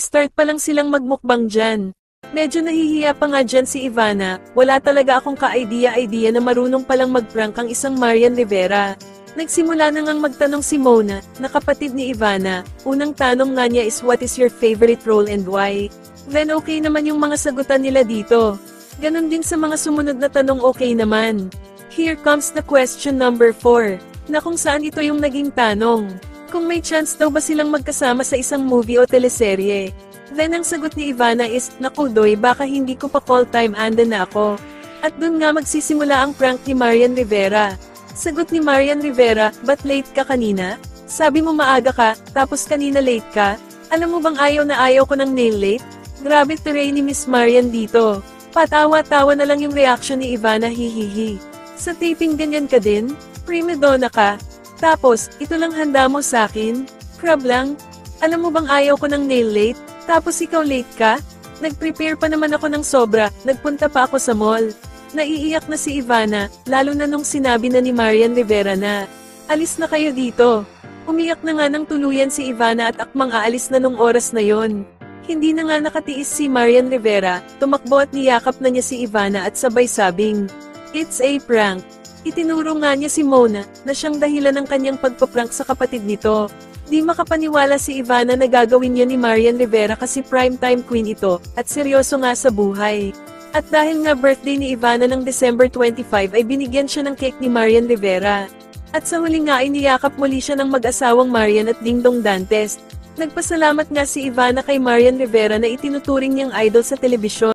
Nag-start pa lang silang magmukbang dyan. Medyo nahihiya pa nga dyan si Ivana, wala talaga akong ka-idea na marunong palang mag-prank ang isang Marian Rivera. Nagsimula na ngang magtanong si Mona, na kapatid ni Ivana, unang tanong nga niya is what is your favorite role and why? Then okay naman yung mga sagutan nila dito. Ganon din sa mga sumunod na tanong okay naman. Here comes the question number 4, na kung saan ito yung naging tanong. Kung may chance daw ba silang magkasama sa isang movie o teleserye? Then ang sagot ni Ivana is, naku Doy baka hindi ko pa call time anda na ako. At dun nga magsisimula ang prank ni Marian Rivera. Sagot ni Marian Rivera, ba't late ka kanina? Sabi mo maaga ka, tapos kanina late ka? Alam mo bang ayaw na ayaw ko ng nail late? Grabe tiray ni Miss Marian dito. Patawa-tawa na lang yung reaction ni Ivana hihihi. Sa taping ganyan ka din? Prima donna ka? Tapos, ito lang handa mo sakin? Crab lang? Alam mo bang ayaw ko ng nail late? Tapos ikaw late ka? Nag-prepare pa naman ako ng sobra, nagpunta pa ako sa mall. Naiiyak na si Ivana, lalo na nung sinabi na ni Marian Rivera na, alis na kayo dito. Umiyak na nga ng tuluyan si Ivana at akmang aalis na nung oras na yon. Hindi na nga nakatiis si Marian Rivera, tumakbo at niyakap na niya si Ivana at sabay sabing, it's a prank. Itinuro nga niya si Mona, na siyang dahilan ng kanyang pagpaprank sa kapatid nito. Di makapaniwala si Ivana na gagawin niya ni Marian Rivera kasi primetime queen ito, at seryoso nga sa buhay. At dahil nga birthday ni Ivana ng December 25 ay binigyan siya ng cake ni Marian Rivera. At sa huli nga ay niyakap muli siya ng mag-asawang Marian at Dingdong Dantes. Nagpasalamat nga si Ivana kay Marian Rivera na itinuturing niyang idol sa telebisyon.